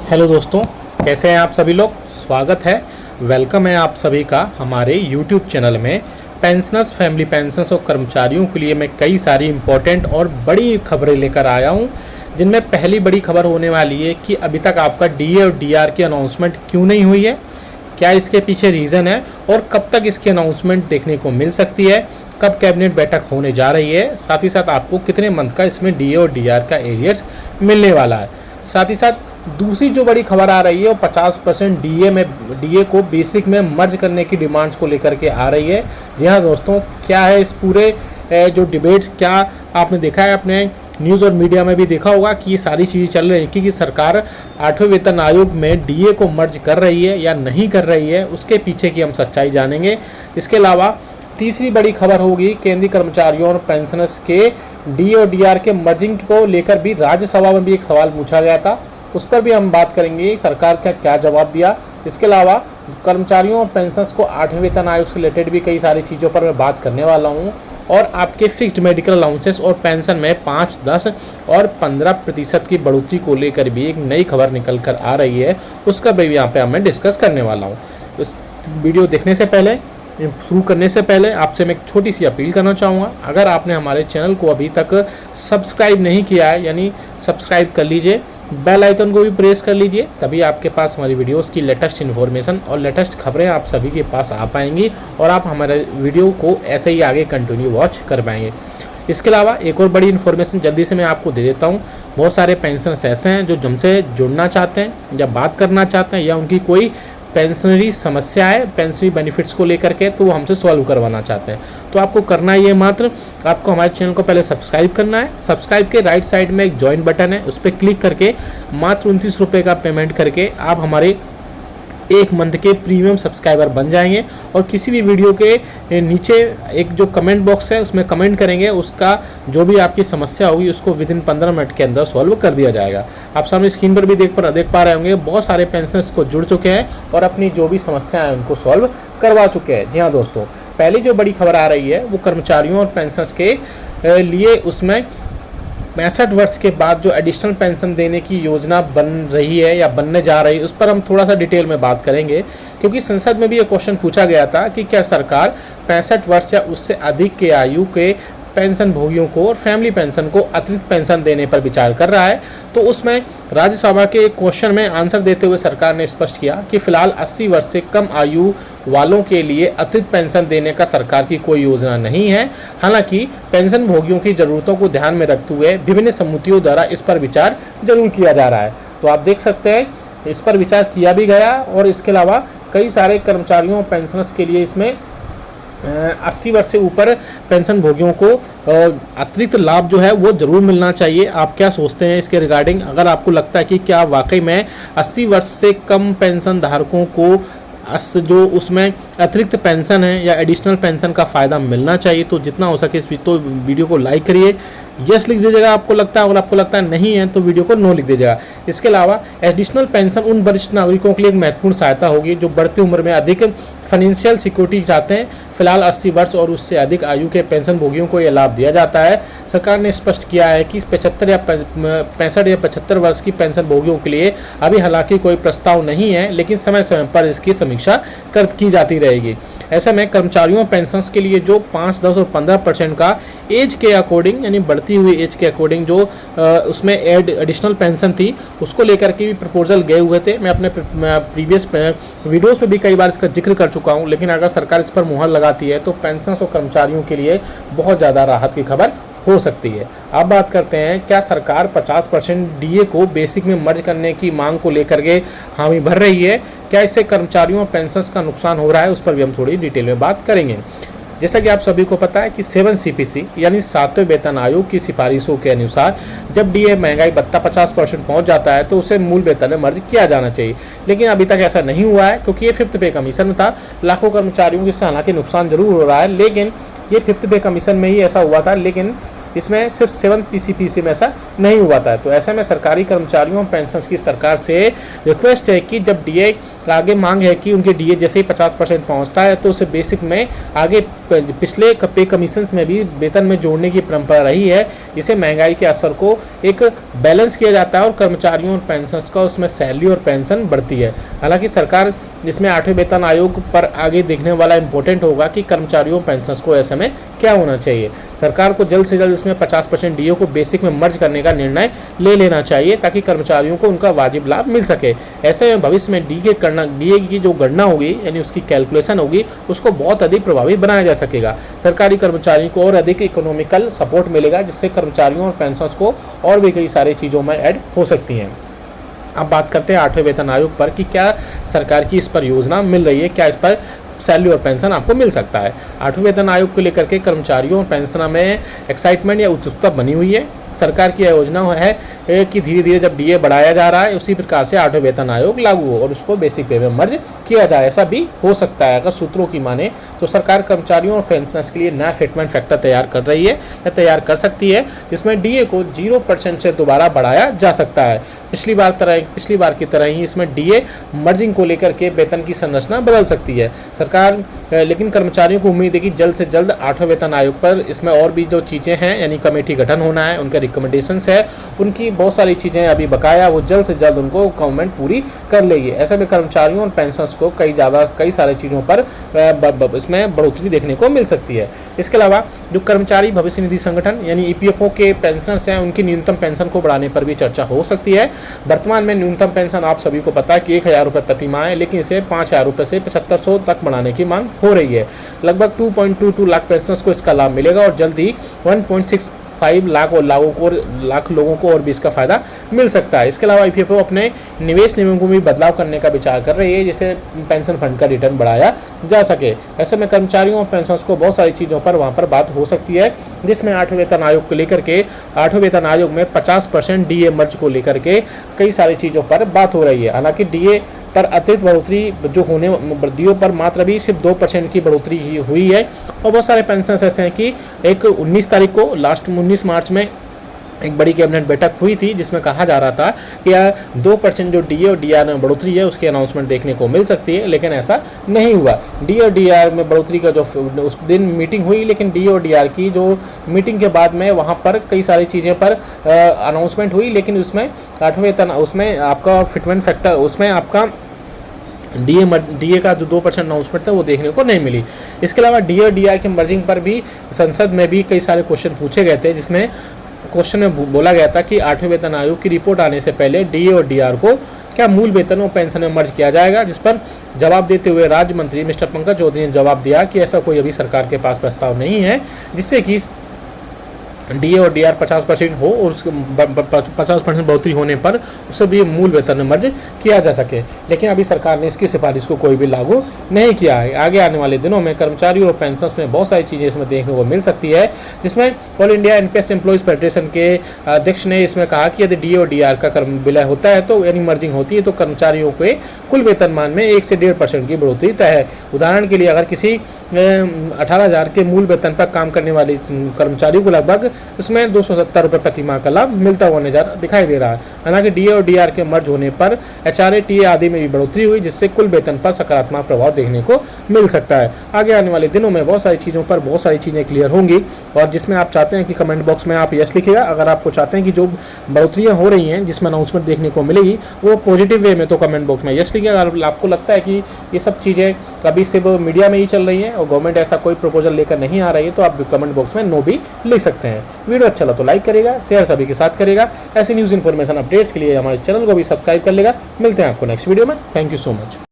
Hello दोस्तों, कैसे हैं आप सभी लोग। स्वागत है, वेलकम है आप सभी का हमारे यूट्यूब चैनल में। पेंशनर्स, फैमिली पेंशनर्स और कर्मचारियों के लिए मैं कई सारी इम्पोर्टेंट और बड़ी खबरें लेकर आया हूं, जिनमें पहली बड़ी खबर होने वाली है कि अभी तक आपका डीए और डीआर की अनाउंसमेंट क्यों नहीं हुई है, क्या इसके पीछे रीज़न है और कब तक इसकी अनाउंसमेंट देखने को मिल सकती है, कब कैबिनेट बैठक होने जा रही है, साथ ही साथ आपको कितने मंथ का इसमें डीए और डीआर का एरियर्स मिलने वाला है। साथ ही साथ दूसरी जो बड़ी खबर आ रही है वो 50% डीए को बेसिक में मर्ज करने की डिमांड्स को लेकर के आ रही है। जी हाँ दोस्तों, क्या है इस पूरे जो डिबेट, क्या आपने देखा है, अपने न्यूज़ और मीडिया में भी देखा होगा कि ये सारी चीज़ें चल रही हैं कि सरकार 8वें वेतन आयोग में डीए को मर्ज कर रही है या नहीं कर रही है, उसके पीछे की हम सच्चाई जानेंगे। इसके अलावा तीसरी बड़ी खबर होगी केंद्रीय कर्मचारियों और पेंशनर्स के डीए और डीआर के मर्जिंग को लेकर भी राज्यसभा में भी एक सवाल पूछा गया था, उस पर भी हम बात करेंगे सरकार का क्या जवाब दिया। इसके अलावा कर्मचारियों और पेंशनर्स को 8वें वेतन आयोग से रिलेटेड भी कई सारी चीज़ों पर मैं बात करने वाला हूँ, और आपके फिक्स्ड मेडिकल अलाउंसेस और पेंशन में 5, 10 और 15% की बढ़ोतरी को लेकर भी एक नई खबर निकल कर आ रही है, उसका भी यहाँ पे मैं डिस्कस करने वाला हूँ। इस वीडियो देखने से पहले, शुरू करने से पहले आपसे मैं एक छोटी सी अपील करना चाहूँगा। अगर आपने हमारे चैनल को अभी तक सब्सक्राइब नहीं किया है, यानी सब्सक्राइब कर लीजिए, बेल आइकन को भी प्रेस कर लीजिए, तभी आपके पास हमारी वीडियोस की लेटेस्ट इन्फॉर्मेशन और लेटेस्ट खबरें आप सभी के पास आ पाएंगी और आप हमारे वीडियो को ऐसे ही आगे कंटिन्यू वॉच कर पाएंगे। इसके अलावा एक और बड़ी इन्फॉर्मेशन जल्दी से मैं आपको दे देता हूँ। बहुत सारे पेंशनर्स ऐसे हैं जो हमसे जुड़ना चाहते हैं या बात करना चाहते हैं, या उनकी कोई पेंशनरी समस्या है पेंशनरी बेनिफिट्स को लेकर के, तो वो हमसे सॉल्व करवाना चाहते हैं। तो आपको करना ये मात्र, आपको हमारे चैनल को पहले सब्सक्राइब करना है। सब्सक्राइब के राइट साइड में एक ज्वाइन बटन है, उस पर क्लिक करके मात्र 29 रुपये का पेमेंट करके आप हमारे 1 मंथ के प्रीमियम सब्सक्राइबर बन जाएंगे। और किसी भी वीडियो के नीचे एक जो कमेंट बॉक्स है उसमें कमेंट करेंगे, उसका जो भी आपकी समस्या होगी उसको विदिन 15 मिनट के अंदर सॉल्व कर दिया जाएगा। आप सामने स्क्रीन पर भी देख पा रहे होंगे, बहुत सारे पेंशनर्स को जुड़ चुके हैं और अपनी जो भी समस्याएं हैं उनको सॉल्व करवा चुके हैं। जी हाँ दोस्तों, पहली जो बड़ी खबर आ रही है वो कर्मचारियों और पेंशनर्स के लिए, उसमें 65 वर्ष के बाद जो एडिशनल पेंशन देने की योजना बन रही है या बनने जा रही है, उस पर हम थोड़ा सा डिटेल में बात करेंगे, क्योंकि संसद में भी ये क्वेश्चन पूछा गया था कि क्या सरकार 65 वर्ष या उससे अधिक के आयु के पेंशन भोगियों को और फैमिली पेंशन को अतिरिक्त पेंशन देने पर विचार कर रहा है। तो उसमें राज्यसभा के एक क्वेश्चन में आंसर देते हुए सरकार ने स्पष्ट किया कि फिलहाल 80 वर्ष से कम आयु वालों के लिए अतिरिक्त पेंशन देने का सरकार की कोई योजना नहीं है। हालांकि पेंशन भोगियों की ज़रूरतों को ध्यान में रखते हुए विभिन्न समितियों द्वारा इस पर विचार जरूर किया जा रहा है। तो आप देख सकते हैं इस पर विचार किया भी गया, और इसके अलावा कई सारे कर्मचारियों और पेंशनर्स के लिए इसमें 80 वर्ष से ऊपर पेंशन भोगियों को अतिरिक्त लाभ जो है वो जरूर मिलना चाहिए। आप क्या सोचते हैं इसके रिगार्डिंग? अगर आपको लगता है कि क्या वाकई में 80 वर्ष से कम पेंशन धारकों को जो उसमें अतिरिक्त पेंशन है या एडिशनल पेंशन का फ़ायदा मिलना चाहिए, तो जितना हो सके इस तो वीडियो को लाइक करिए, यस लिख दीजिएगा आपको लगता है, अगर आपको लगता है नहीं है तो वीडियो को नो लिख दीजिएगा। इसके अलावा एडिशनल पेंशन उन वरिष्ठ नागरिकों के लिए एक महत्वपूर्ण सहायता होगी जो बढ़ती उम्र में अधिक फाइनेंशियल सिक्योरिटी चाहते हैं। फिलहाल 80 वर्ष और उससे अधिक आयु के पेंशन भोगियों को यह लाभ दिया जाता है। सरकार ने स्पष्ट किया है कि 65 या 75 वर्ष की पेंशन भोगियों के लिए अभी हालांकि कोई प्रस्ताव नहीं है, लेकिन समय समय पर इसकी समीक्षा की जाती रहेगी। ऐसे में कर्मचारियों पेंशनर्स के लिए जो 5, 10 और 15% का एज के अकॉर्डिंग, यानी बढ़ती हुई एज के अकॉर्डिंग जो उसमें एडिशनल पेंशन थी, उसको लेकर के भी प्रपोजल गए हुए थे। मैं अपने प्रीवियस वीडियोस में भी कई बार इसका जिक्र कर चुका हूं, लेकिन अगर सरकार इस पर मुहर लगाती है तो पेंशनर्स और कर्मचारियों के लिए बहुत ज़्यादा राहत की खबर हो सकती है। अब बात करते हैं, क्या सरकार 50% डीए को बेसिक में मर्ज करने की मांग को लेकर के हामी भर रही है? क्या इससे कर्मचारियों और पेंशनर्स का नुकसान हो रहा है? उस पर भी हम थोड़ी डिटेल में बात करेंगे। जैसा कि आप सभी को पता है कि 7 CPC यानी 7वें वेतन आयोग की सिफारिशों के अनुसार जब डीए महंगाई भत्ता 50% पहुंच जाता है तो उसे मूल वेतन में मर्ज किया जाना चाहिए, लेकिन अभी तक ऐसा नहीं हुआ है, क्योंकि ये 5th पे कमीशन था। लाखों कर्मचारियों की हालांकि नुकसान जरूर हो रहा है, लेकिन ये 5th पे कमीशन में ही ऐसा हुआ था, लेकिन इसमें सिर्फ 7 PCPC में ऐसा नहीं हुआ था। तो ऐसे में सरकारी कर्मचारियों और पेंशन की सरकार से रिक्वेस्ट है कि जब DA आगे मांग है कि उनके DA जैसे ही 50% पहुँचता है तो उसे बेसिक में आगे पिछले पे कमीशंस में भी वेतन में जोड़ने की परंपरा रही है। इसे महंगाई के असर को एक बैलेंस किया जाता है और कर्मचारियों और पेंशन का उसमें सैलरी और पेंशन बढ़ती है। हालांकि सरकार इसमें 8वें वेतन आयोग पर आगे देखने वाला इंपॉर्टेंट होगा कि कर्मचारियों पेंशन को ऐसे में क्या होना चाहिए। सरकार को जल्द से जल्द इसमें 50% DA को बेसिक में मर्ज करने का निर्णय ले लेना चाहिए ताकि कर्मचारियों को उनका वाजिब लाभ मिल सके। ऐसे में भविष्य में DA की जो गणना होगी यानी उसकी कैलकुलेशन होगी उसको बहुत अधिक प्रभावी बनाया जा सकेगा। सरकारी कर्मचारियों को और अधिक इकोनॉमिकल सपोर्ट मिलेगा जिससे कर्मचारियों और पेंशन को और भी कई सारी चीज़ों में ऐड हो सकती हैं। अब बात करते हैं 8वें वेतन आयोग पर कि क्या सरकार की इस पर योजना मिल रही है, क्या इस पर सैलरी और पेंशन आपको मिल सकता है। 8वें वेतन आयोग को लेकर के कर्मचारियों और पेंशनर में एक्साइटमेंट या उत्सुकता बनी हुई है। सरकार की योजना है कि धीरे धीरे जब DA बढ़ाया जा रहा है उसी प्रकार से 8वें वेतन आयोग लागू हो और उसको बेसिक पे में मर्ज किया जाए। ऐसा भी हो सकता है। अगर सूत्रों की माने तो सरकार कर्मचारियों और पेंशनर्स के लिए नया फिटमेंट फैक्टर तैयार कर रही है या तैयार कर सकती है जिसमें DA को 0% से दोबारा बढ़ाया जा सकता है। पिछली बार की तरह ही इसमें DA मर्जिंग को लेकर के वेतन की संरचना बदल सकती है सरकार। लेकिन कर्मचारियों को उम्मीद है कि जल्द से जल्द 8वें वेतन आयोग पर इसमें और भी जो चीज़ें हैं यानी कमेटी गठन होना है, उनके रिकमेंडेशंस है, उनकी बहुत सारी चीज़ें अभी बकाया वो जल्द से जल्द उनको गवर्नमेंट पूरी कर लेगी। ऐसे में कर्मचारियों और पेंशनर्स को कई सारी चीज़ों पर इसमें बढ़ोतरी देखने को मिल सकती है। इसके अलावा जो कर्मचारी भविष्य निधि संगठन यानी EPFO के पेंशनर्स हैं उनकी न्यूनतम पेंशन को बढ़ाने पर भी चर्चा हो सकती है। वर्तमान में न्यूनतम पेंशन आप सभी को पता है कि 1000 रुपये प्रति माह है, लेकिन इसे 5000 रुपये से 7500 तक बढ़ाने की मांग हो रही है। लगभग 2.22 लाख पेंशनर्स को इसका लाभ मिलेगा और जल्द ही 1.65 लाख लोगों को और भी इसका फायदा मिल सकता है। इसके अलावा EPFO अपने निवेश नियमों को भी बदलाव करने का विचार कर रही है जिससे पेंशन फंड का रिटर्न बढ़ाया जा सके। ऐसे में कर्मचारियों और पेंशनर्स को बहुत सारी चीज़ों पर वहाँ पर बात हो सकती है जिसमें 8वें वेतन आयोग को लेकर के 8वें वेतन आयोग में 50% DA मर्ज को लेकर के कई सारी चीज़ों पर बात हो रही है। हालांकि DA पर अतिरिक्त बढ़ोतरी जो होने DA पर मात्र भी सिर्फ 2% की बढ़ोतरी ही हुई है और बहुत सारे पेंशनर्स ऐसे हैं कि एक 19 तारीख को 19 मार्च में एक बड़ी कैबिनेट बैठक हुई थी जिसमें कहा जा रहा था कि 2% जो DA और DR में बढ़ोतरी है उसकी अनाउंसमेंट देखने को मिल सकती है, लेकिन ऐसा नहीं हुआ। DA और DR में बढ़ोतरी का जो उस दिन मीटिंग हुई, लेकिन DA और DR की जो मीटिंग के बाद में वहाँ पर कई सारी चीज़ें पर अनाउंसमेंट हुई, लेकिन उसमें 8वें वेतन उसमें आपका फिटमेंट फैक्टर उसमें आपका DA का जो 2% अनाउंसमेंट था वो देखने को नहीं मिली। इसके अलावा DA और DR के मर्जिंग पर भी संसद में भी कई सारे क्वेश्चन पूछे गए थे जिसमें क्वेश्चन में बोला गया था कि 8वें वेतन आयोग की रिपोर्ट आने से पहले DA और DR को क्या मूल वेतन और पेंशन में मर्ज किया जाएगा, जिस पर जवाब देते हुए राज्य मंत्री मिस्टर पंकज चौधरी ने जवाब दिया कि ऐसा कोई अभी सरकार के पास प्रस्ताव नहीं है जिससे कि DA और DR 50% हो और उसके 50% बढ़ोतरी होने पर उसे भी मूल वेतन में मर्ज किया जा सके। लेकिन अभी सरकार ने इसकी सिफारिश को कोई भी लागू नहीं किया है। आगे आने वाले दिनों में कर्मचारियों और पेंशनर्स में बहुत सारी चीज़ें इसमें देखने को मिल सकती है, जिसमें all India NPS employees federation के अध्यक्ष ने इसमें कहा कि यदि DA और DR का विलय होता है तो यानी मर्जिंग होती है तो कर्मचारियों के कुल वेतनमान में 1 से 1.5% की बढ़ोतरी तय है। उदाहरण के लिए अगर किसी 18,000 के मूल वेतन पर काम करने वाले कर्मचारियों को लगभग उसमें 270 रुपये प्रति माह का लाभ मिलता हुआ दिखाई दे रहा है। हालांकि DA और DR के मर्ज होने पर HRA TA आदि में भी बढ़ोतरी हुई जिससे कुल वेतन पर सकारात्मक प्रभाव देखने को मिल सकता है। आगे आने वाले दिनों में बहुत सारी चीज़ों पर बहुत सारी चीज़ें क्लियर होंगी और जिसमें आप चाहते हैं कि कमेंट बॉक्स में आप यस लिखिएगा। अगर आपको चाहते हैं कि जो बढ़ोतरियाँ हो रही हैं जिसमें अनाउंसमेंट देखने को मिलेगी वो पॉजिटिव वे में तो कमेंट बॉक्स में यस लिखिएगा। अगर आपको लगता है कि ये सब चीज़ें अभी सिर्फ मीडिया में ही चल रही हैं और गवर्नमेंट ऐसा कोई प्रपोजल लेकर नहीं आ रही है तो आप कमेंट बॉक्स में नो भी लिख सकते हैं। वीडियो अच्छा लगा तो लाइक करेगा, शेयर सभी के साथ करेगा। ऐसी न्यूज़ इन्फॉर्मेशन अपडेट्स के लिए हमारे चैनल को भी सब्सक्राइब कर लेगा। मिलते हैं आपको नेक्स्ट वीडियो में। Thank you so much.